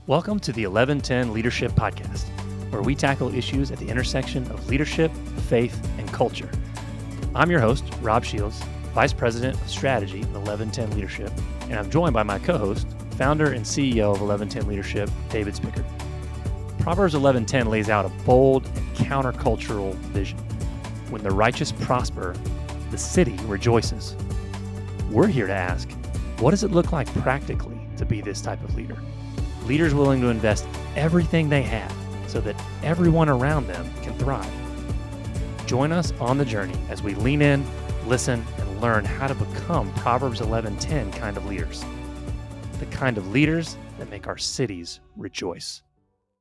Welcome to the 1110 Leadership Podcast, where we tackle issues at the intersection of leadership, faith, and culture. I'm your host, Rob Shields, Vice President of Strategy at 1110 Leadership, and I'm joined by my co-host, founder and CEO of 1110 Leadership, David Spickard. Proverbs 1110 lays out a bold and countercultural vision. When the righteous prosper, the city rejoices. We're here to ask, what does it look like practically to be this type of leader? Leaders willing to invest everything they have so that everyone around them can thrive. Join us on the journey as we lean in, listen, and learn how to become Proverbs 11:10 kind of leaders. The kind of leaders that make our cities rejoice.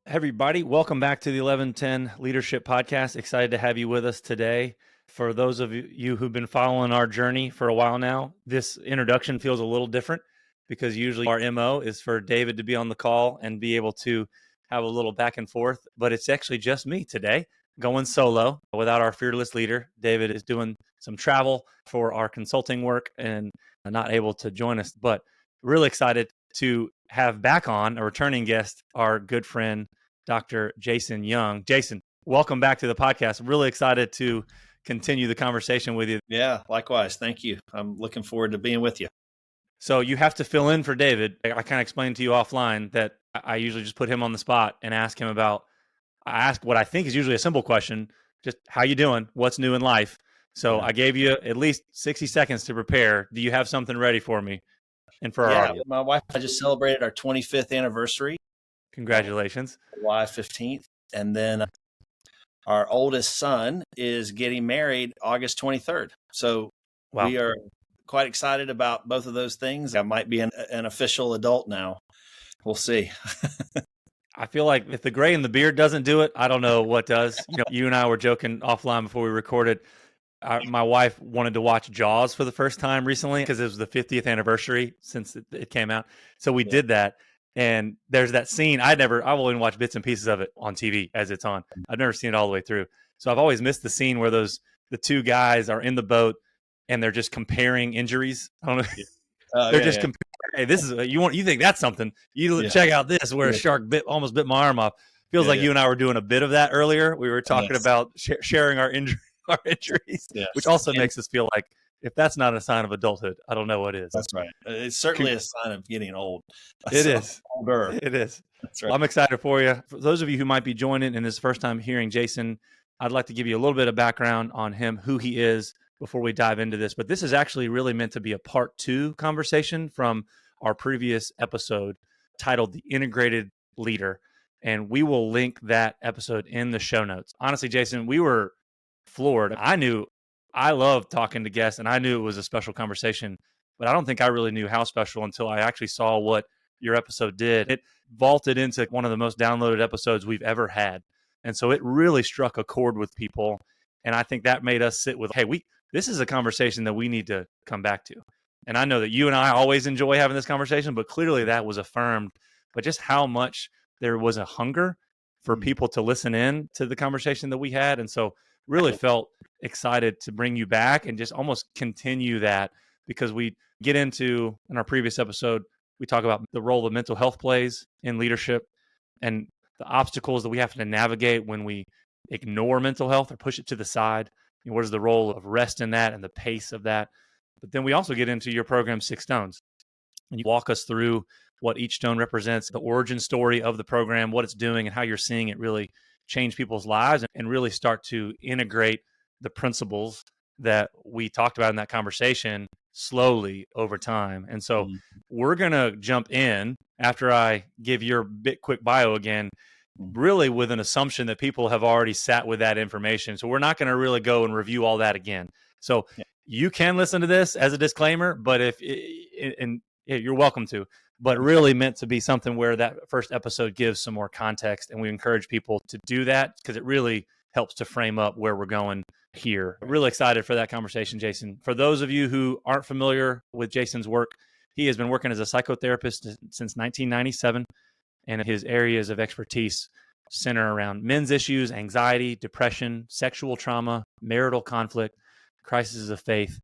Hey everybody, welcome back to the 1110 Leadership Podcast. Excited to have you with us today. For those of you who've been following our journey for a while now, this introduction feels a little different because usually our MO is for David to be on the call and be able to have a little back and forth, but it's actually just me today going solo without our fearless leader. David is doing some travel for our consulting work and not able to join us, but really excited to have back on a returning guest, our good friend, Dr. Jason Young. Jason, welcome back to the podcast. Really excited to continue the conversation with you. Yeah, likewise. Thank you. I'm looking forward to being with you. So you have to fill in for David. I kind of explained to you offline that I usually just put him on the spot and ask him I ask what I think is usually a simple question, just how you doing? What's new in life? So I gave you at least 60 seconds to prepare. Do you have something ready for me and for our audience? My wife and I just celebrated our 25th anniversary. Congratulations. July 15th. And then our oldest son is getting married August 23rd. So We are quite excited about both of those things. I might be an official adult now. We'll see. I feel like if the gray in the beard doesn't do it, I don't know what does. You and I were joking offline before we recorded. My wife wanted to watch Jaws for the first time recently because it was the 50th anniversary since it came out. So we did that. And there's that scene. I've only watched bits and pieces of it on TV as it's on. I've never seen it all the way through. So I've always missed the scene where the two guys are in the boat and they're just comparing injuries. I don't know. They're just comparing. Hey, this is you think that's something. Check out this where a shark almost bit my arm off. Feels like you and I were doing a bit of that earlier. We were talking about sharing our injuries, which also makes us feel like if that's not a sign of adulthood, I don't know what is. That's right. It's certainly a sign of getting old. It is. Older. It is. That's right. Well, I'm excited for you. For those of you who might be joining and this is the first time hearing Jason, I'd like to give you a little bit of background on him, who he is, before we dive into this. But this is actually really meant to be a part 2 conversation from our previous episode titled The Integrated Leader. And we will link that episode in the show notes. Honestly, Jason, we were floored. I love talking to guests and I knew it was a special conversation, but I don't think I really knew how special until I actually saw what your episode did. It vaulted into one of the most downloaded episodes we've ever had. And so it really struck a chord with people. And I think that made us sit with, hey, this is a conversation that we need to come back to. And I know that you and I always enjoy having this conversation, but clearly that was affirmed. But just how much there was a hunger for people to listen in to the conversation that we had. And so really felt excited to bring you back and just almost continue that, because we get into, in our previous episode, we talk about the role that mental health plays in leadership and the obstacles that we have to navigate when we ignore mental health or push it to the side. What is the role of rest in that and the pace of that? But then we also get into your program, 6 Stones. And you walk us through what each stone represents, the origin story of the program, what it's doing, and how you're seeing it really change people's lives and really start to integrate the principles that we talked about in that conversation slowly over time. And so we're going to jump in after I give your quick bio again, really with an assumption that people have already sat with that information. So we're not going to really go and review all that again. So you can listen to this as a disclaimer, but you're welcome to, but really meant to be something where that first episode gives some more context. And we encourage people to do that because it really helps to frame up where we're going here. Really excited for that conversation, Jason. For those of you who aren't familiar with Jason's work, he has been working as a psychotherapist since 1997. And his areas of expertise center around men's issues, anxiety, depression, sexual trauma, marital conflict, crises of faith,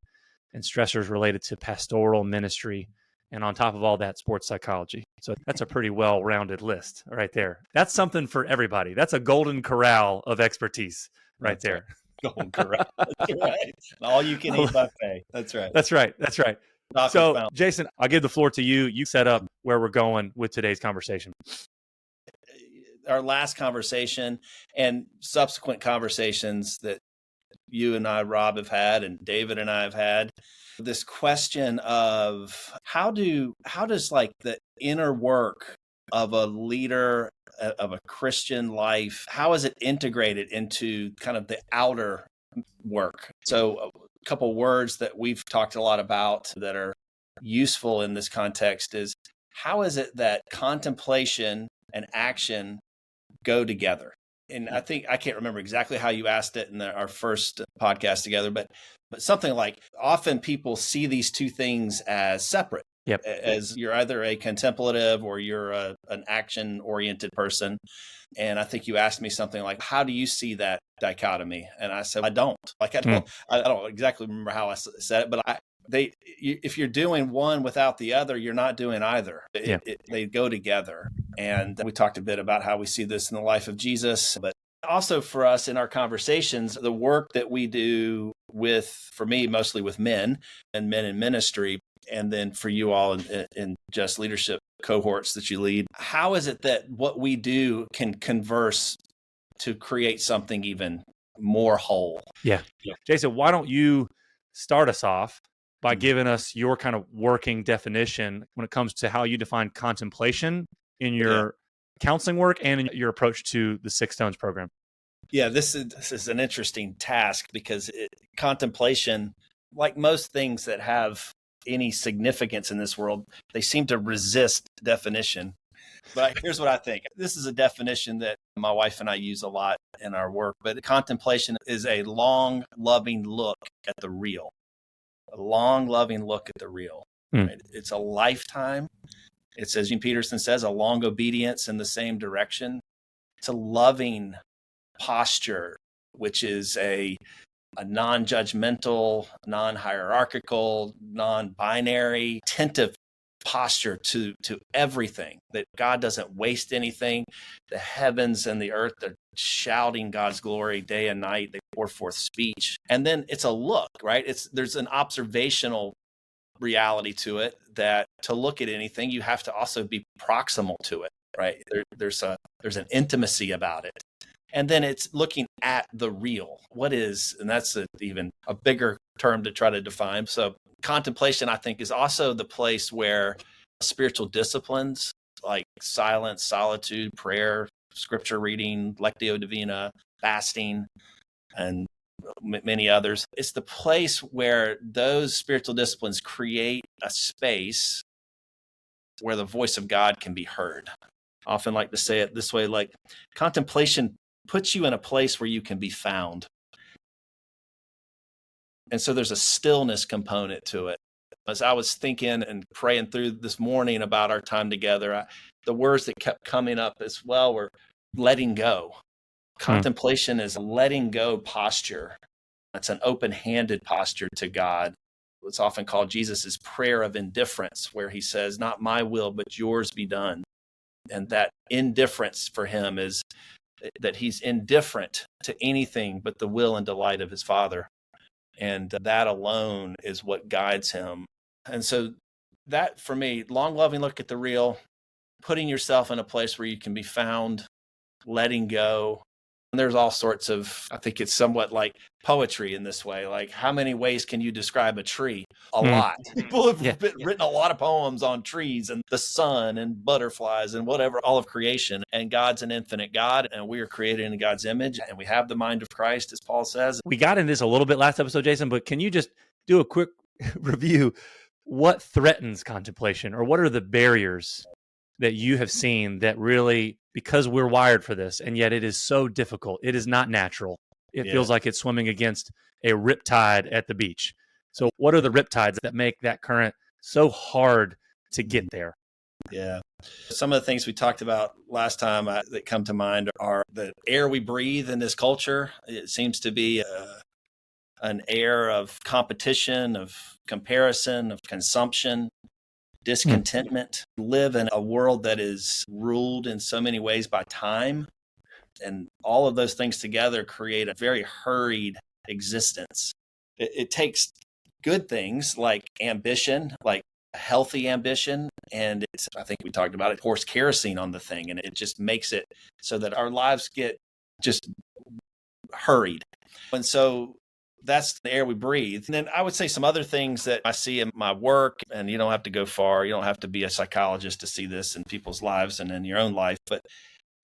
and stressors related to pastoral ministry and on top of all that, sports psychology. So that's a pretty well-rounded list right there. That's something for everybody. That's a golden corral of expertise right there. Right. Golden corral. That's right. All you can eat buffet. That's right. That's right. That's right. So, Jason, I'll give the floor to you. You set up where we're going with today's conversation. Our last conversation and subsequent conversations that you and I, Rob, have had, and David and I have had, this question of how does like the inner work of a leader of a Christian life, how is it integrated into kind of the outer work? So a couple words that we've talked a lot about that are useful in this context is, how is it that contemplation and action go together? And I think, I can't remember exactly how you asked it in our first podcast together, but something like, often people see these two things as separate. Yep. As you're either a contemplative or you're an action-oriented person. And I think you asked me something like, how do you see that dichotomy? And I said, I don't. Like, I don't exactly remember how I said it, but if you're doing one without the other, you're not doing either. They go together. And we talked a bit about how we see this in the life of Jesus, but also for us in our conversations, the work that we do for me, mostly with men and men in ministry, and then for you all in just leadership cohorts that you lead, how is it that what we do can converse to create something even more whole? Yeah. Jason, why don't you start us off by giving us your kind of working definition when it comes to how you define contemplation in your counseling work and in your approach to the Six Stones program? Yeah, this is an interesting task because contemplation, like most things that have any significance in this world, they seem to resist definition. But here's what I think. This is a definition that my wife and I use a lot in our work, but contemplation is a long, loving look at the real. A long, loving look at the real. Right? It's a lifetime. It's, as Eugene Peterson says, a long obedience in the same direction. It's a loving posture, which is a non-judgmental, non-hierarchical, non-binary, attentive posture to everything, that God doesn't waste anything. The heavens and the earth, they're shouting God's glory day and night. They pour forth speech. And then it's a look, right? There's an observational reality to it, that to look at anything, you have to also be proximal to it, right? There's an intimacy about it. And then it's looking at the real. What is, and that's even a bigger term to try to define. So contemplation, I think, is also the place where spiritual disciplines like silence, solitude, prayer, scripture reading, lectio divina, fasting, and many others. It's the place where those spiritual disciplines create a space where the voice of God can be heard. I often like to say it this way, like contemplation puts you in a place where you can be found. And so there's a stillness component to it. As I was thinking and praying through this morning about our time together, the words that kept coming up as well were letting go. Contemplation is a letting go posture. It's an open-handed posture to God. It's often called Jesus' prayer of indifference, where he says, not my will, but yours be done. And that indifference for him is that he's indifferent to anything but the will and delight of his Father. And that alone is what guides him. And so that, for me, long, loving look at the real, putting yourself in a place where you can be found, letting go. And there's all sorts of, I think it's somewhat like poetry in this way. Like, how many ways can you describe a tree? A lot. People have written a lot of poems on trees and the sun and butterflies and whatever, all of creation. And God's an infinite God, and we are created in God's image, and we have the mind of Christ, as Paul says. We got in this a little bit last episode, Jason, but can you just do a quick review? What threatens contemplation, or what are the barriers that you have seen that really, because we're wired for this, and yet it is so difficult, it is not natural. It feels like it's swimming against a riptide at the beach. So what are the riptides that make that current so hard to get there? Yeah. Some of the things we talked about last time that come to mind are the air we breathe in this culture. It seems to be an air of competition, of comparison, of consumption. discontentment, live in a world that is ruled in so many ways by time. And all of those things together create a very hurried existence. It takes good things like ambition, like healthy ambition. And I think we talked about it, pours kerosene on the thing. And it just makes it so that our lives get just hurried. And so that's the air we breathe. And then I would say some other things that I see in my work, and you don't have to go far. You don't have to be a psychologist to see this in people's lives and in your own life, but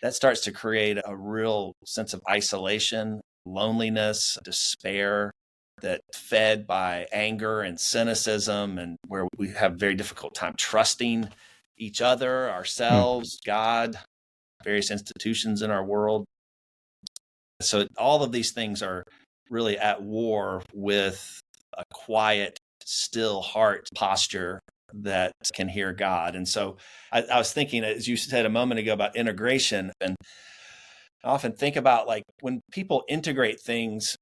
that starts to create a real sense of isolation, loneliness, despair, that fed by anger and cynicism, and where we have a very difficult time trusting each other, ourselves, God, various institutions in our world. So all of these things are really at war with a quiet, still heart posture that can hear God. And so I was thinking, as you said a moment ago, about integration, and I often think about, like, when people integrate things,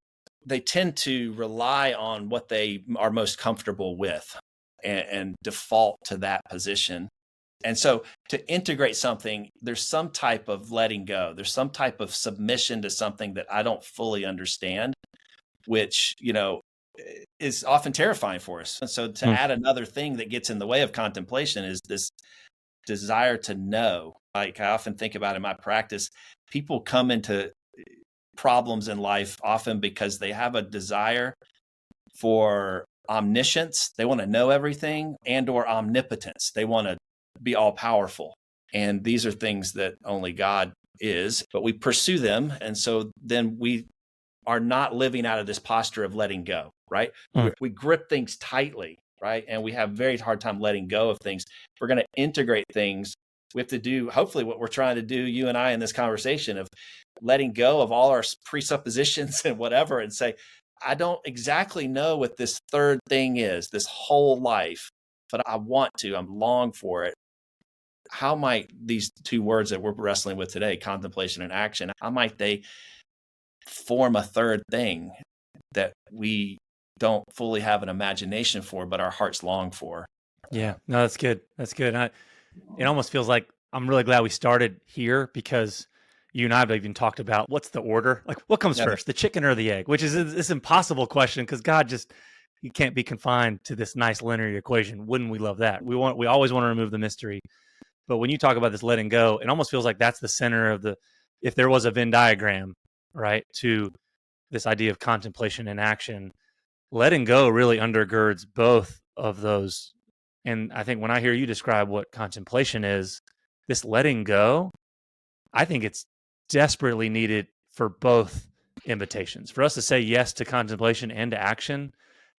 they tend to rely on what they are most comfortable with and default to that position. And so to integrate something, there's some type of letting go. There's some type of submission to something that I don't fully understand, which, is often terrifying for us. And so to add another thing that gets in the way of contemplation is this desire to know. Like, I often think about in my practice, people come into problems in life often because they have a desire for omniscience. They want to know everything, and or omnipotence. They want to be all powerful. And these are things that only God is, but we pursue them. And so then we are not living out of this posture of letting go, right? We grip things tightly, right? And we have a very hard time letting go of things. If we're going to integrate things, we have to do, hopefully, what we're trying to do, you and I, in this conversation, of letting go of all our presuppositions and whatever, and say, I don't exactly know what this third thing is, this whole life, but I want to, I'm long for it. How might these two words that we're wrestling with today, contemplation and action, how might they form a third thing that we don't fully have an imagination for, but our hearts long for? Yeah, no, that's good. That's good. It almost feels like I'm really glad we started here, because you and I have even talked about what's the order, like what comes first, the chicken or the egg, which is this impossible question, because God he can't be confined to this nice linear equation. Wouldn't we love that? We always want to remove the mystery. But when you talk about this letting go, it almost feels like that's the center of if there was a Venn diagram, right, to this idea of contemplation and action, letting go really undergirds both of those. And I think when I hear you describe what contemplation is, this letting go, I think it's desperately needed for both invitations. For us to say yes to contemplation and to action,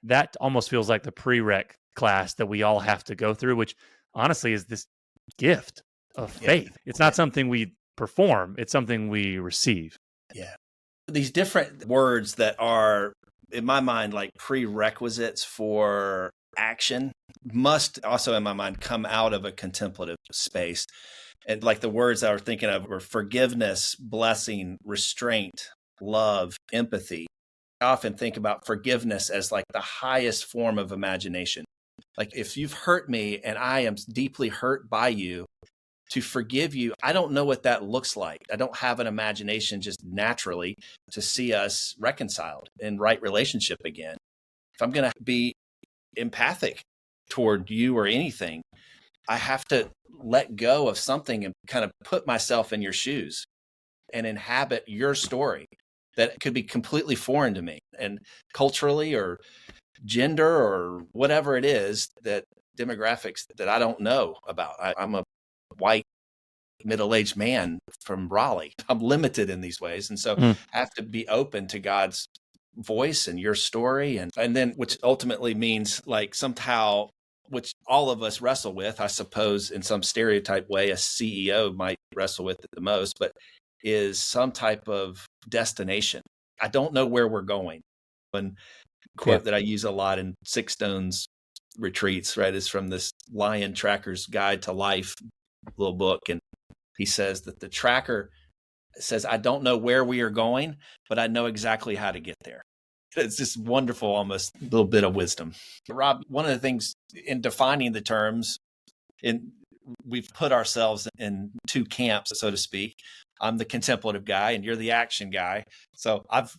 that almost feels like the prereq class that we all have to go through, which honestly is this gift of faith. It's not something we perform, it's something we receive. Yeah. These different words that are, in my mind, like prerequisites for action must also, in my mind, come out of a contemplative space. And like the words I was thinking of were forgiveness, blessing, restraint, love, empathy. I often think about forgiveness as like the highest form of imagination. Like, if you've hurt me and I am deeply hurt by you, to forgive you, I don't know what that looks like. I don't have an imagination just naturally to see us reconciled in right relationship again. If I'm going to be empathic toward you or anything, I have to let go of something and kind of put myself in your shoes and inhabit your story that could be completely foreign to me, and culturally or gender or whatever it is, that demographics that I don't know about. I'm a white middle-aged man from Raleigh. I'm limited in these ways. And so I have to be open to God's voice and your story. And then, which ultimately means, like, somehow, which all of us wrestle with, I suppose, in some stereotype way, a CEO might wrestle with it the most, but is some type of destination. I don't know where we're going. One quote that I use a lot in Six Stones retreats, right, is from this Lion Tracker's Guide to Life little book. And he says that the tracker says, I don't know where we are going, but I know exactly how to get there. It's just wonderful, almost a little bit of wisdom. Rob, one of the things in defining the terms we've put ourselves in two camps, so to speak. I'm the contemplative guy and you're the action guy. So I've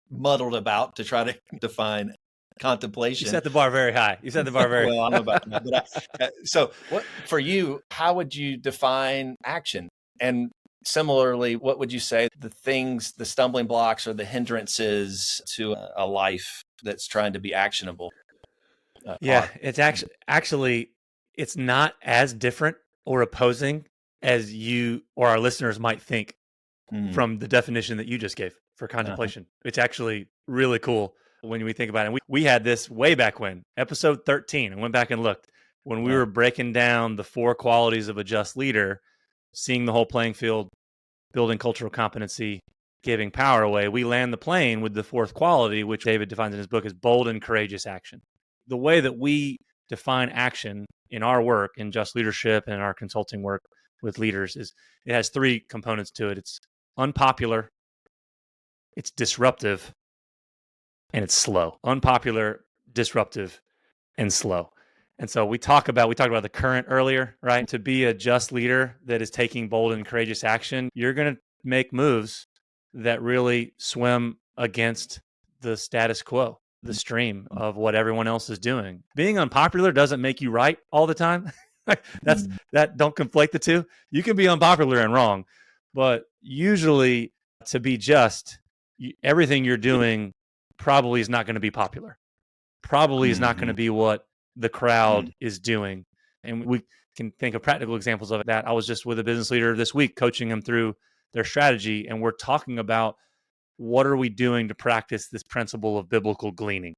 muddled about to try to define contemplation. You set the bar very high. You set the bar very well, I don't know about that. But so what for you, how would you define action? And similarly, what would you say the stumbling blocks or the hindrances to a life that's trying to be actionable Yeah, are? it's actually it's not as different or opposing as you or our listeners might think from the definition that you just gave for contemplation. It's actually really cool when we think about it. And we had this way back when, episode 13. I went back and looked when we were breaking down the 4 qualities of a just leader, seeing the whole playing field, building cultural competency, giving power away. We land the plane with the 4th quality, which David defines in his book as bold and courageous action. The way that we define action in our work in just leadership and in our consulting work with leaders is it has 3 components to it. It's unpopular, it's disruptive, and it's slow. Unpopular, disruptive, and slow. And so we talked about the current earlier, right? To be a just leader that is taking bold and courageous action, you're going to make moves that really swim against the status quo, the stream of what everyone else is doing. Being unpopular doesn't make you right all the time. Don't conflate the two. You can be unpopular and wrong, but usually to be just, everything you're doing probably is not going to be popular. Probably is not going to be what the crowd is doing. And we can think of practical examples of that. I was just with a business leader this week, coaching them through their strategy. And we're talking about what are we doing to practice this principle of biblical gleaning.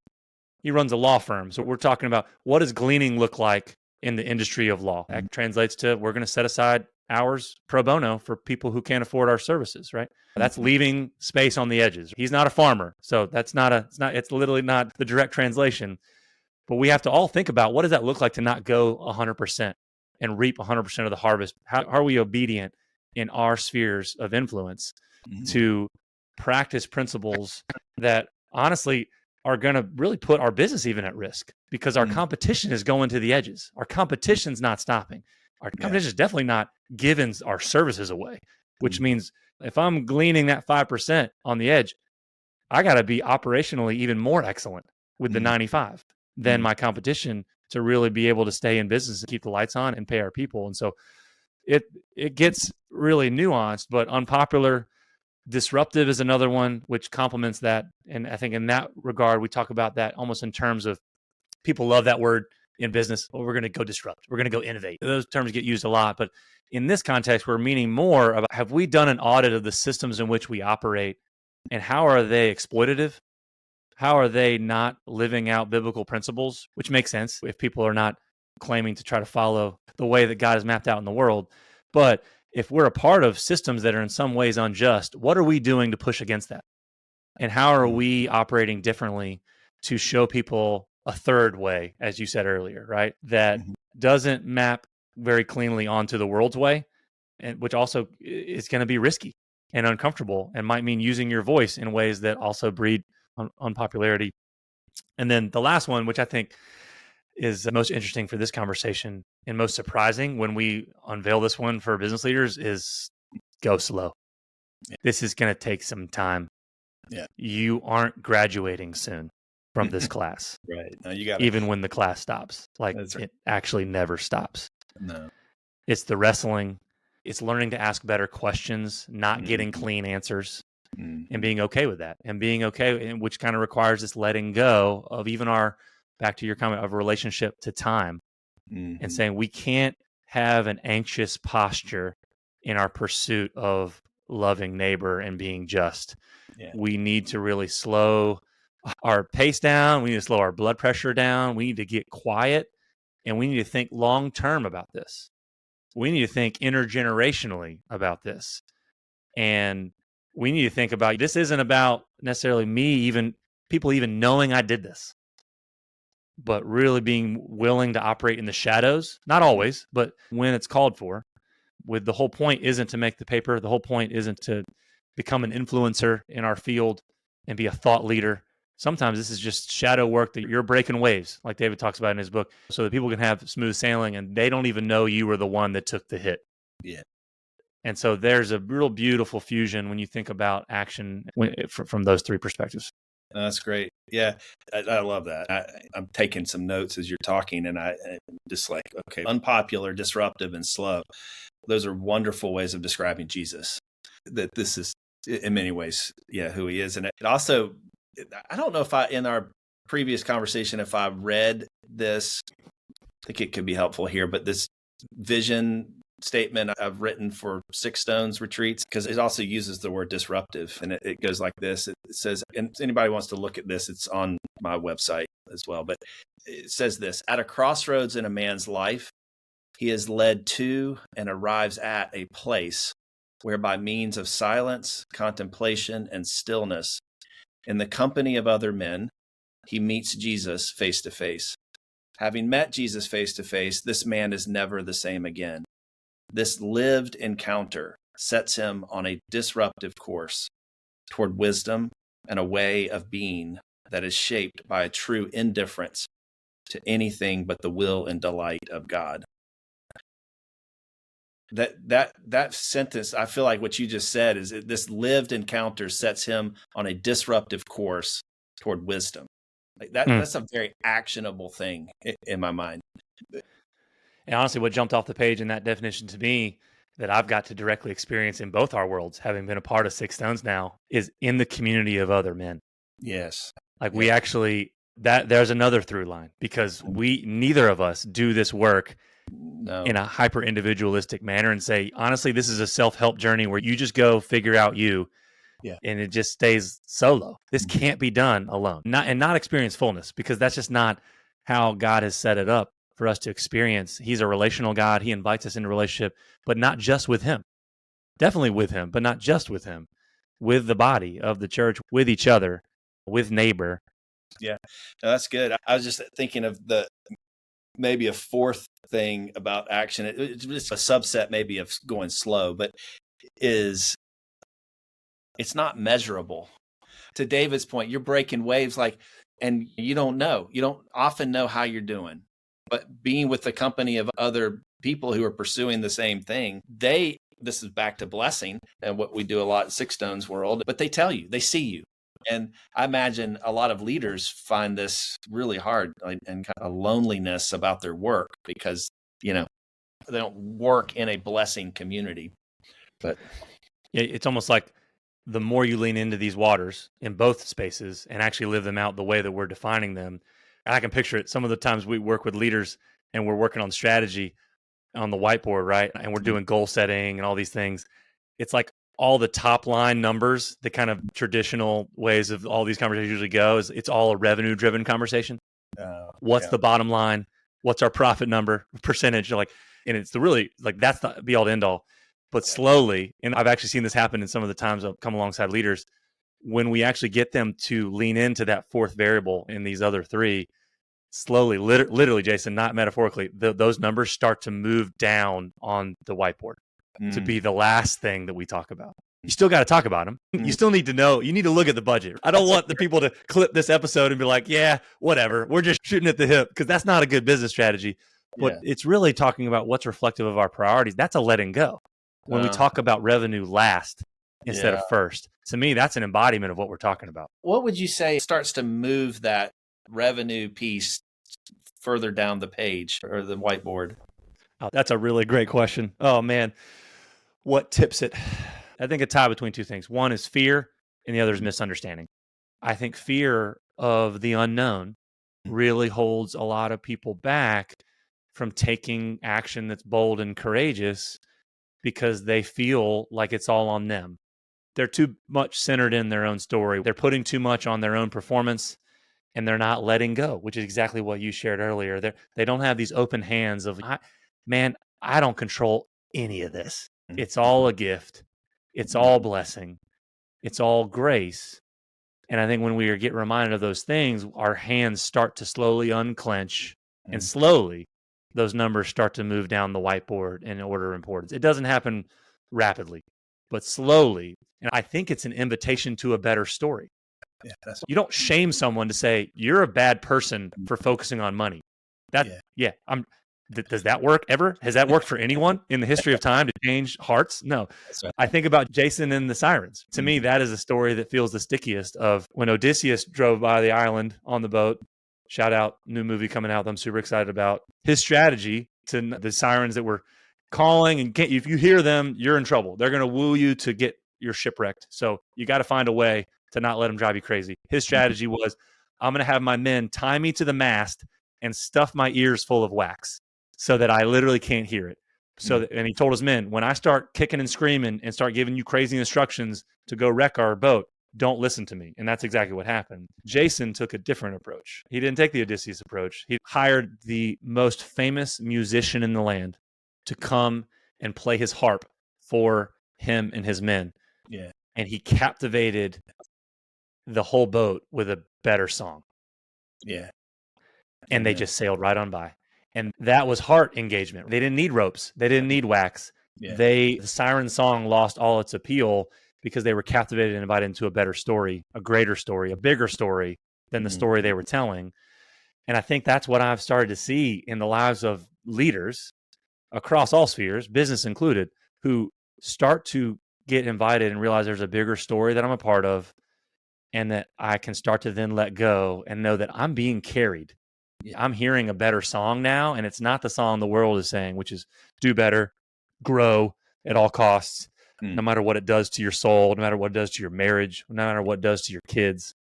He runs a law firm. So we're talking about what does gleaning look like in the industry of law. That translates to we're going to set aside hours pro bono for people who can't afford our services, right? That's leaving space on the edges. He's not a farmer. So it's literally not the direct translation. But we have to all think about what does that look like to not go 100% and reap 100% of the harvest? How are we obedient in our spheres of influence to practice principles that honestly are going to really put our business even at risk because our competition is going to the edges. Our competition's not stopping. Our competition is definitely not giving our services away, which means if I'm gleaning that 5% on the edge, I got to be operationally even more excellent with the 95 than my competition to really be able to stay in business and keep the lights on and pay our people. And so it gets really nuanced, but unpopular. Disruptive is another one which complements that. And I think in that regard, we talk about that almost in terms of people love that word in business. Well, we're going to go disrupt. We're going to go innovate. Those terms get used a lot. But in this context, we're meaning more about have we done an audit of the systems in which we operate and how are they exploitative? How are they not living out biblical principles? Which makes sense if people are not claiming to try to follow the way that God has mapped out in the world. But if we're a part of systems that are in some ways unjust, what are we doing to push against that? And how are we operating differently to show people a third way, as you said earlier, right? That doesn't map very cleanly onto the world's way, and which also is going to be risky and uncomfortable and might mean using your voice in ways that also breed unpopularity. And then the last one, which I think is most interesting for this conversation and most surprising when we unveil this one for business leaders is go slow. This is going to take some time. You aren't graduating soon from this class. Right. No, you got even when the class stops. Like it actually never stops. No. It's the wrestling. It's learning to ask better questions, not getting clean answers. And being okay with that, and being okay, which kind of requires this letting go of even back to your comment of a relationship to time, and saying we can't have an anxious posture in our pursuit of loving neighbor and being just. We need to really slow our pace down. We need to slow our blood pressure down. We need to get quiet, and we need to think long term about this. We need to think intergenerationally about this, and we need to think about this isn't about necessarily people even knowing I did this, but really being willing to operate in the shadows, not always, but when it's called for. With the whole point isn't to make the paper. The whole point isn't to become an influencer in our field and be a thought leader Sometimes this is just shadow work that you're breaking waves, like David talks about in his book, so that people can have smooth sailing and they don't even know you were the one that took the hit. Yeah. And so there's a real beautiful fusion when you think about action from those three perspectives. That's great. Yeah, I love that. I'm taking some notes as you're talking, and I'm just like, okay, unpopular, disruptive, and slow. Those are wonderful ways of describing Jesus. That this is, in many ways, who he is. And it also, I don't know if in our previous conversation, if I read this, I think it could be helpful here, but this vision statement I've written for Six Stones retreats, because it also uses the word disruptive, and it goes like this. It says, and if anybody wants to look at this, it's on my website as well, but it says this: at a crossroads in a man's life, he is led to and arrives at a place where, by means of silence, contemplation, and stillness, in the company of other men, he meets Jesus face to face. Having met Jesus face to face, this man is never the same again. This lived encounter sets him on a disruptive course toward wisdom and a way of being that is shaped by a true indifference to anything but the will and delight of God. That sentence, I feel like what you just said is this lived encounter sets him on a disruptive course toward wisdom. Like that's a very actionable thing in my mind. And honestly, what jumped off the page in that definition to me that I've got to directly experience in both our worlds, having been a part of Six Stones now, is in the community of other men. Yes. Like we actually, there's another through line, because neither of us do this work in a hyper individualistic manner and say, honestly, this is a self-help journey where you just go figure out you. Yeah. And it just stays solo. This can't be done alone. Not experience fullness, because that's just not how God has set it up for us to experience. He's a relational God. He invites us into relationship, but not just with him. Definitely with him, but not just with him. With the body of the church, with each other, with neighbor. Yeah, no, that's good. I was just thinking of maybe a fourth thing about action. It's just a subset maybe of going slow, but it's not measurable. To David's point, you're breaking waves and you don't often know how you're doing, but being with the company of other people who are pursuing the same thing, this is back to blessing and what we do a lot in Six Stones world, but they tell you, they see you. And I imagine a lot of leaders find this really hard and kind of a loneliness about their work because, they don't work in a blessing community. But it's almost like the more you lean into these waters in both spaces and actually live them out the way that we're defining them. And I can picture it. Some of the times we work with leaders and we're working on strategy on the whiteboard, right? And we're doing goal setting and all these things. It's like all the top line numbers, the kind of traditional ways of all these conversations usually go, is it's all a revenue driven conversation. What's the bottom line? What's our profit number, percentage? And it's that's the be all to end all. But slowly, and I've actually seen this happen in some of the times I've come alongside leaders, when we actually get them to lean into that fourth variable in these other three, slowly, literally, Jason, not metaphorically, those numbers start to move down on the whiteboard to be the last thing that we talk about. You still got to talk about them. You still need to know. You need to look at the budget. I don't want the people to clip this episode and be like, yeah, whatever. We're just shooting at the hip, because that's not a good business strategy. But it's really talking about what's reflective of our priorities. That's a letting go. When we talk about revenue last instead of first, to me, that's an embodiment of what we're talking about. What would you say starts to move that revenue piece further down the page or the whiteboard? Oh, that's a really great question. Oh, man. What tips it? I think a tie between two things. One is fear and the other is misunderstanding. I think fear of the unknown really holds a lot of people back from taking action that's bold and courageous, because they feel like it's all on them. They're too much centered in their own story. They're putting too much on their own performance, and they're not letting go, which is exactly what you shared earlier. They don't have these open hands of, I don't control any of this. It's all a gift. It's all blessing. It's all grace. And I think when we get reminded of those things, our hands start to slowly unclench, and slowly those numbers start to move down the whiteboard in order of importance. It doesn't happen rapidly, but slowly. And I think it's an invitation to a better story. You don't shame someone to say you're a bad person for focusing on money. Does that work ever? Has that worked for anyone in the history of time to change hearts? No. That's right. I think about Jason and the Sirens. To me, that is a story that feels the stickiest of when Odysseus drove by the island on the boat. Shout out, new movie coming out that I'm super excited about. His strategy to the Sirens that were calling, and if you hear them, you're in trouble. They're going to woo you to get your shipwrecked. So you got to find a way to not let them drive you crazy. His strategy was, I'm going to have my men tie me to the mast and stuff my ears full of wax so that I literally can't hear it. And he told his men, when I start kicking and screaming and start giving you crazy instructions to go wreck our boat, don't listen to me. And that's exactly what happened. Jason took a different approach. He didn't take the Odysseus approach. He hired the most famous musician in the land to come and play his harp for him and his men. Yeah. And he captivated the whole boat with a better song. Yeah. And they just sailed right on by. And that was heart engagement. They didn't need ropes. They didn't need wax. Yeah. The Siren song lost all its appeal because they were captivated and invited into a better story, a greater story, a bigger story than the story they were telling. And I think that's what I've started to see in the lives of leaders across all spheres, business included, who start to get invited and realize there's a bigger story that I'm a part of, and that I can start to then let go and know that I'm being carried. I'm hearing a better song now, and it's not the song the world is saying, which is do better, grow at all costs, no matter what it does to your soul, no matter what it does to your marriage, no matter what it does to your kids.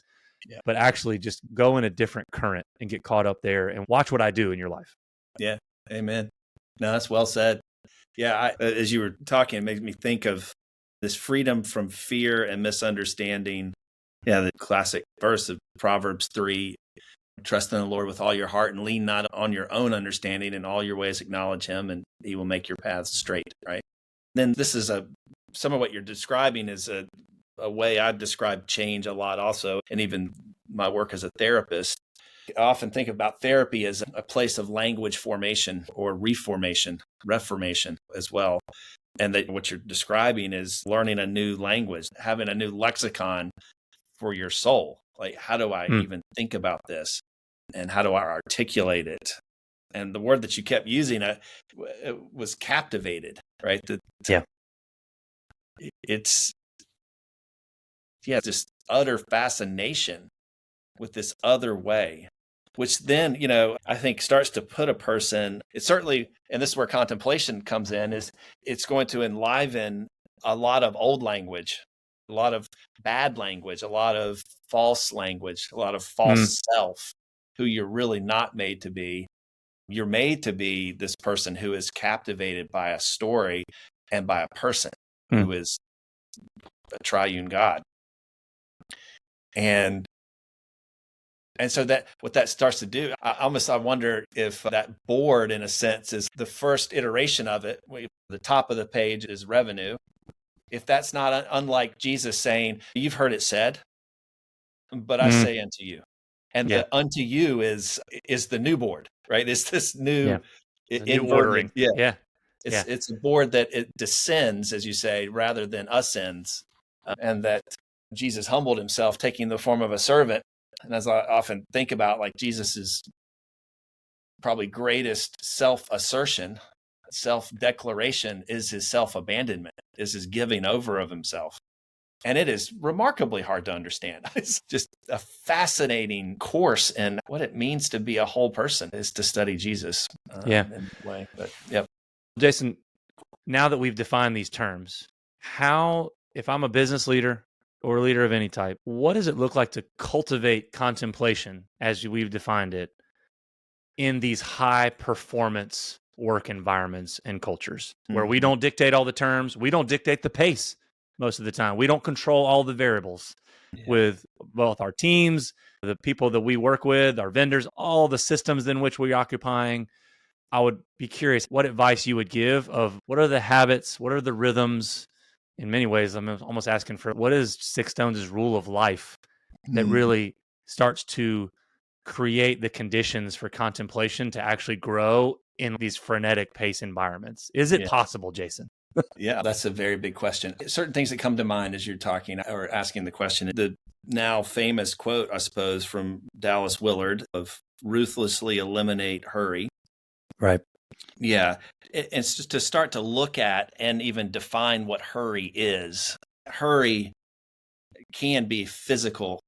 But actually just go in a different current and get caught up there and watch what I do in your life. Yeah. Amen. No, that's well said. Yeah. As you were talking, it made me think of this freedom from fear and misunderstanding. Yeah. The classic verse of Proverbs 3, trust in the Lord with all your heart and lean not on your own understanding. In all your ways acknowledge him and he will make your paths straight. Right. Then this is some of what you're describing is a way I've described change a lot also. And even my work as a therapist, I often think about therapy as a place of language formation or reformation as well. And that what you're describing is learning a new language, having a new lexicon for your soul. Like, how do I even think about this? And how do I articulate it? And the word that you kept using was captivated, right? It's just utter fascination with this other way, which then, I think starts to put a person, it's certainly, and this is where contemplation comes in, is it's going to enliven a lot of old language, a lot of bad language, a lot of false language, a lot of false self, who you're really not made to be. You're made to be this person who is captivated by a story and by a person who is a triune God. And so that what that starts to do, I wonder if that board, in a sense, is the first iteration of it. The top of the page is revenue. If that's not unlike Jesus saying, "You've heard it said, but I say unto you," and the unto you is the new board, right? It's this new new ordering. It's a board that it descends, as you say, rather than ascends, and that Jesus humbled himself, taking the form of a servant. And as I often think about, like, Jesus's probably greatest self-assertion, self-declaration is his self-abandonment, is his giving over of himself. And it is remarkably hard to understand. It's just a fascinating course in what it means to be a whole person, is to study Jesus in that way. But Jason, now that we've defined these terms, if I'm a business leader or a leader of any type, what does it look like to cultivate contemplation as we've defined it in these high performance work environments and cultures where we don't dictate all the terms, we don't dictate the pace most of the time, we don't control all the variables with both our teams, the people that we work with, our vendors, all the systems in which we're occupying? I would be curious what advice you would give of what are the habits, what are the rhythms. In many ways, I'm almost asking for what is Six Stones' rule of life that really starts to create the conditions for contemplation to actually grow in these frenetic pace environments. Is it possible, Jason? Yeah, that's a very big question. Certain things that come to mind as you're talking or asking the question, the now famous quote, I suppose, from Dallas Willard of ruthlessly eliminate hurry. Right. Yeah. It's just to start to look at and even define what hurry is. Hurry can be physical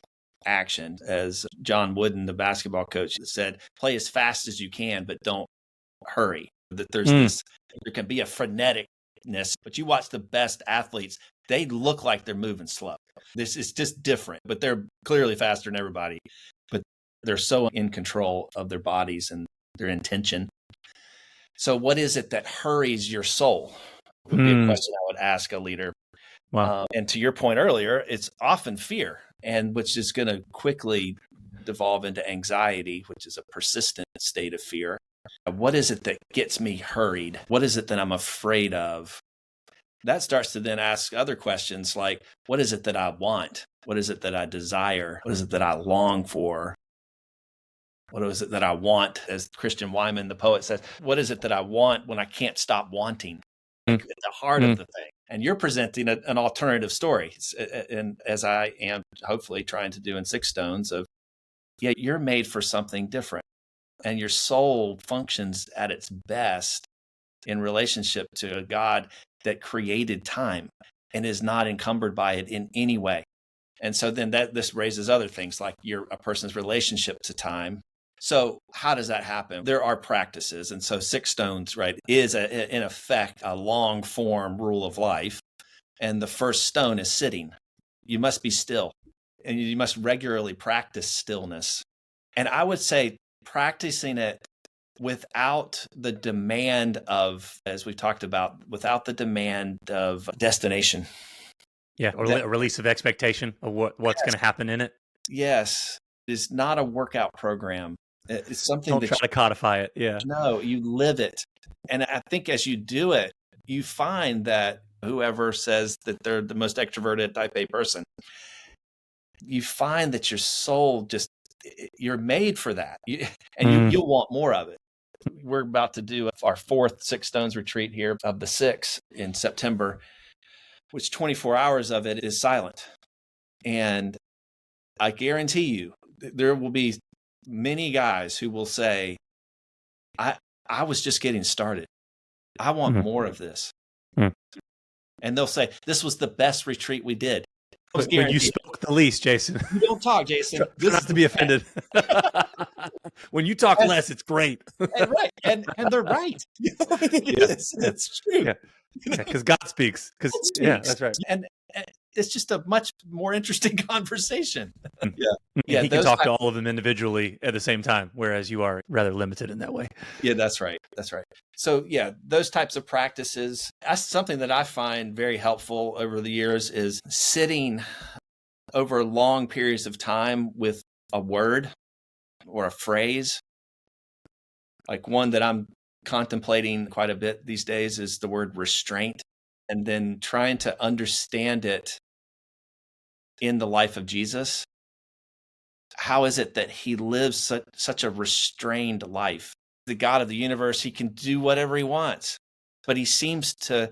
action. As John Wooden, the basketball coach, said, play as fast as you can, but don't hurry. That there can be a freneticness, but you watch the best athletes, they look like they're moving slow. This is just different, but they're clearly faster than everybody. But they're so in control of their bodies and their intention. So what is it that hurries your soul? Would be a question I would ask a leader. Wow. And to your point earlier, it's often fear, and which is going to quickly devolve into anxiety, which is a persistent state of fear. What is it that gets me hurried? What is it that I'm afraid of? That starts to then ask other questions like, what is it that I want? What is it that I desire? What is it that I long for? What is it that I want? As Christian Wyman, the poet, says, what is it that I want when I can't stop wanting? Like at the heart of the thing. And you're presenting an alternative story. And as I am hopefully trying to do in Six Stones of, yeah, you're made for something different. And your soul functions at its best in relationship to a God that created time and is not encumbered by it in any way. And so then this raises other things like a person's relationship to time. So how does that happen? There are practices. And so Six Stones, right, is in effect a long form rule of life. And the first stone is sitting. You must be still. And you must regularly practice stillness. And I would say practicing it without the demand of, as we talked about, without the demand of destination. Yeah, or a release of expectation of what's going to happen in it. Yes. It's not a workout program. It's something Don't try to codify it. Yeah. No, you live it. And I think as you do it, you find that whoever says that they're the most extroverted type A person, you find that your soul you're made for that. You'll want more of it. We're about to do our fourth Six Stones retreat here of the 6 in September, which 24 hours of it is silent. And I guarantee you, there will be many guys who will say, I was just getting started. I want more of this. And they'll say, this was the best retreat we did. When you spoke the least, Jason. You don't talk, Jason. Try not to be offended. When you talk less, it's great. Right. And they're right. It's true. Yeah. Because God speaks. Yeah, that's right. And it's just a much more interesting conversation. Yeah. He can talk to all of them individually at the same time, whereas you are rather limited in that way. Yeah, that's right. That's right. So yeah, those types of practices, that's something that I find very helpful over the years is sitting over long periods of time with a word or a phrase. Like one that I'm contemplating quite a bit these days is the word restraint, and then trying to understand it in the life of Jesus. How is it that he lives such a restrained life? The God of the universe, he can do whatever he wants, but he seems to,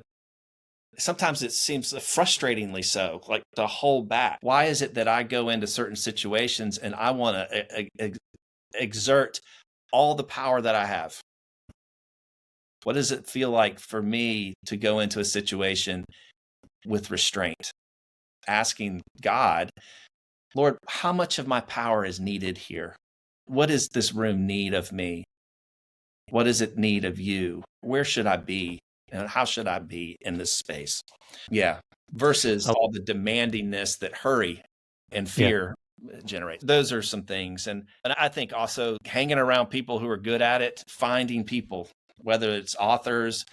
sometimes it seems frustratingly so, like to hold back. Why is it that I go into certain situations and I want to exert all the power that I have? What does it feel like for me to go into a situation with restraint? Asking God, Lord, how much of my power is needed here? What does this room need of me? What does it need of you? Where should I be? And how should I be in this space? Yeah. Versus all the demandingness that hurry and fear generate. Those are some things. And I think also hanging around people who are good at it, finding people, whether it's authors,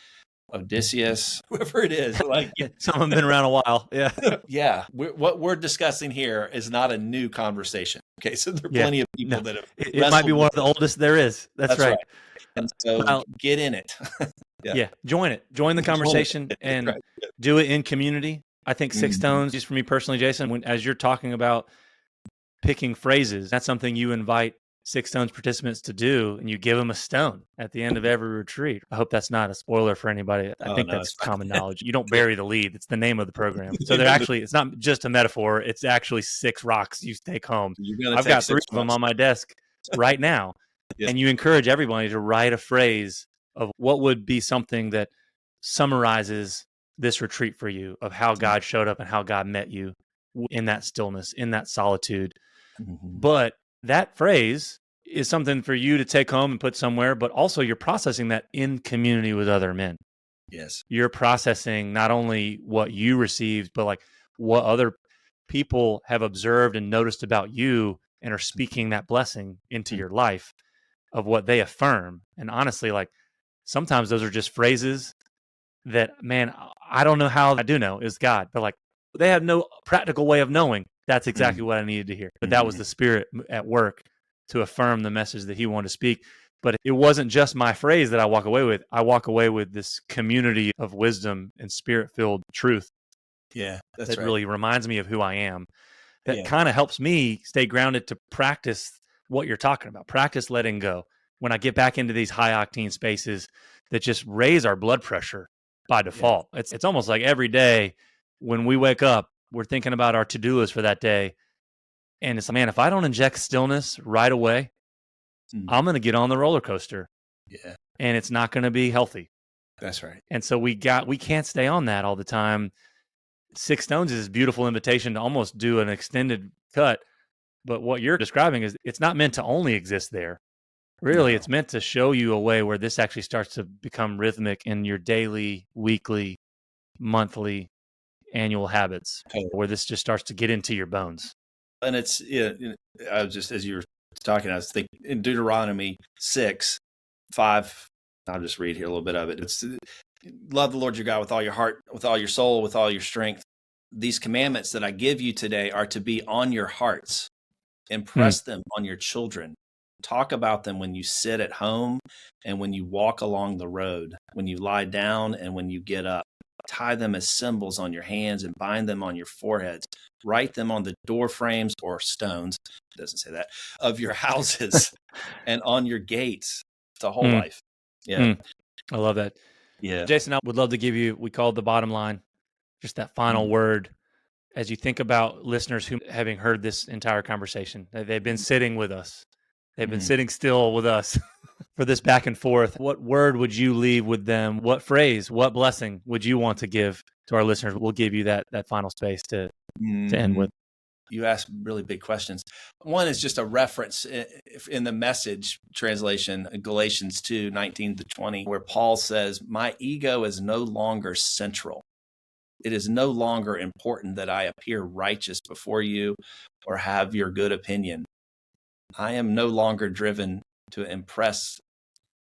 Odysseus, whoever it is. Like some of them been around a while. Yeah. Yeah. What we're discussing here is not a new conversation. Okay. So there are plenty of people that have. It might be one of the oldest there is. That's right. And so get in it. Join it. Join the conversation and do it in community. I think Six Stones, just for me personally, Jason, as you're talking about picking phrases, that's something you invite Six Stones participants to do, and you give them a stone at the end of every retreat. I hope that's not a spoiler for anybody. I think that's common knowledge. You don't bury the lead. It's the name of the program. So they're actually, it's not just a metaphor. It's actually 6 rocks you take home. I've got 3 of them on my desk right now. Yes. And you encourage everybody to write a phrase of what would be something that summarizes this retreat for you, of how God showed up and how God met you in that stillness, in that solitude. Mm-hmm. But that phrase is something for you to take home and put somewhere, but also you're processing that in community with other men. Yes. You're processing not only what you received, but like what other people have observed and noticed about you and are speaking that blessing into your life of what they affirm. And honestly, like sometimes those are just phrases that, man, I don't know how I do know is God, but like they have no practical way of knowing that's exactly what I needed to hear. But that was the Spirit at work to affirm the message that he wanted to speak. But it wasn't just my phrase that I walk away with. I walk away with this community of wisdom and Spirit-filled truth. Yeah, that's that right. really reminds me of who I am. That kind of helps me stay grounded to practice what you're talking about. Practice letting go. When I get back into these high-octane spaces that just raise our blood pressure by default. Yeah. It's almost like every day when we wake up, we're thinking about our to-do list for that day. And it's, man, if I don't inject stillness right away, I'm going to get on the roller coaster. Yeah. And it's not going to be healthy. That's right. And so we can't stay on that all the time. Six Stones is this beautiful invitation to almost do an extended cut. But what you're describing is it's not meant to only exist there. Really, it's meant to show you a way where this actually starts to become rhythmic in your daily, weekly, monthly, annual habits, where this just starts to get into your bones. And it's, I was just, as you were talking, I was thinking in Deuteronomy 6:5, I'll just read here a little bit of it. It's love the Lord your God with all your heart, with all your soul, with all your strength. These commandments that I give you today are to be on your hearts. Impress them on your children. Talk about them when you sit at home and when you walk along the road, when you lie down and when you get up. Tie them as symbols on your hands and bind them on your foreheads. Write them on the door frames or stones, it doesn't say that, of your houses and on your gates. It's a whole life. Yeah. I love that. Yeah. Jason, I would love to give you, we call it the bottom line, just that final word. As you think about listeners who, having heard this entire conversation, they've been sitting with us. They've been sitting still with us for this back and forth. What word would you leave with them? What phrase, what blessing would you want to give to our listeners? We'll give you that final space to end with. You asked really big questions. One is just a reference in the Message translation, Galatians 2:19-20, where Paul says, "My ego is no longer central. It is no longer important that I appear righteous before you or have your good opinion. I am no longer driven to impress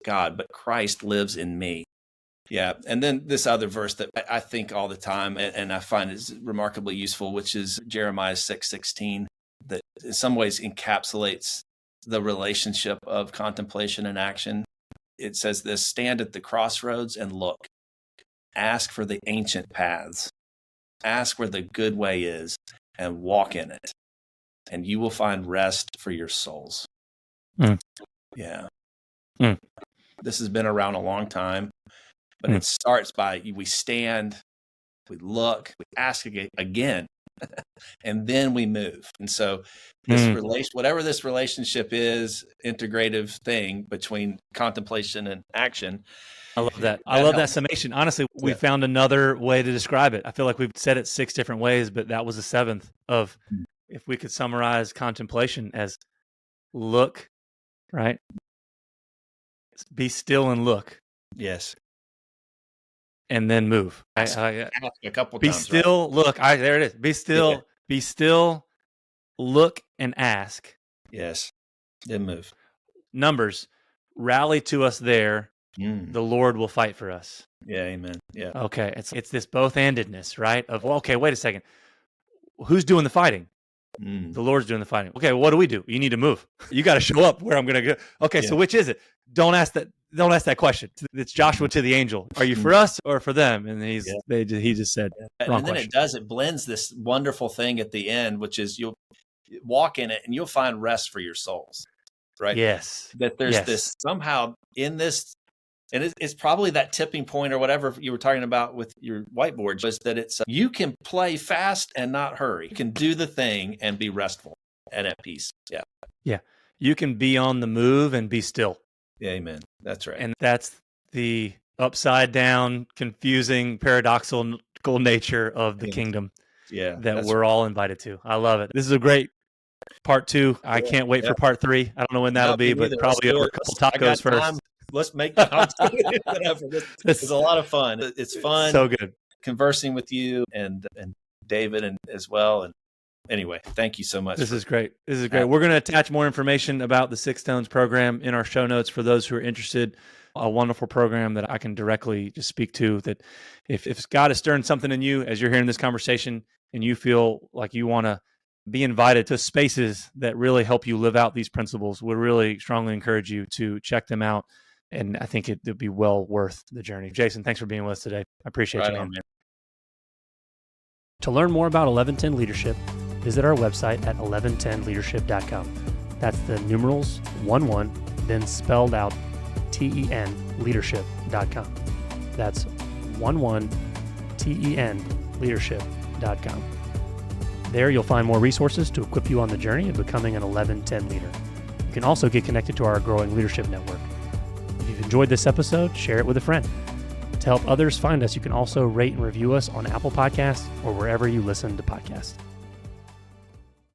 God, but Christ lives in me." Yeah. And then this other verse that I think all the time, and I find is remarkably useful, which is Jeremiah 6:16, that in some ways encapsulates the relationship of contemplation and action. It says this: "Stand at the crossroads and look. Ask for the ancient paths. Ask where the good way is and walk in it, and you will find rest for your souls." Yeah. This has been around a long time, but it starts by we stand, we look, we ask again, and then we move. And so this whatever this relationship is, integrative thing between contemplation and action. I love that. I love that summation. Honestly, we found another way to describe it. I feel like we've said it 6 different ways, but that was the 7th of, if we could summarize contemplation as look, right? Be still and look. Yes. And then move. Ask a couple be times. Be still, right? Look. There it is. Be still, be still, look, and ask. Yes. Then move. Numbers, rally to us there. The Lord will fight for us. Yeah, amen. Yeah. Okay, it's this both-andedness, right? Of, well, okay, wait a second. Who's doing the fighting? The Lord's doing the fighting. Okay, what do? You need to move. You got to show up where I'm going to go. Okay, so which is it? Don't ask that question. It's Joshua to the angel. Are you for us or for them? And he just said, wrong and then question. it blends this wonderful thing at the end, which is you'll walk in it and you'll find rest for your souls. right? Yes. That there's this somehow in this, and it's probably that tipping point or whatever you were talking about with your whiteboard, was that it's you can play fast and not hurry. You can do the thing and be restful and at peace. Yeah. Yeah. You can be on the move and be still. Yeah, amen. That's right. And that's the upside down, confusing, paradoxical nature of the kingdom that we're all invited to. I love it. This is a great part 2. I can't wait for part 3. I don't know when that'll be, but probably over a couple tacos first. Let's make whatever. It's a lot of fun. It's fun. So good conversing with you and David and as well. And anyway, thank you so much. This is great. We're going to attach more information about the 6 Stones program in our show notes for those who are interested. A wonderful program that I can directly just speak to, that if God is stirring something in you as you're hearing this conversation and you feel like you want to be invited to spaces that really help you live out these principles, we really strongly encourage you to check them out. And I think it'd be well worth the journey. Jason, thanks for being with us today. I appreciate you, man. To learn more about 1110 Leadership, visit our website at 1110leadership.com. That's the numerals 11, then spelled out TEN leadership.com. That's 11 TEN leadership.com. There you'll find more resources to equip you on the journey of becoming an 1110 leader. You can also get connected to our growing leadership network. If you've enjoyed this episode, share it with a friend. To help others find us, you can also rate and review us on Apple Podcasts or wherever you listen to podcasts.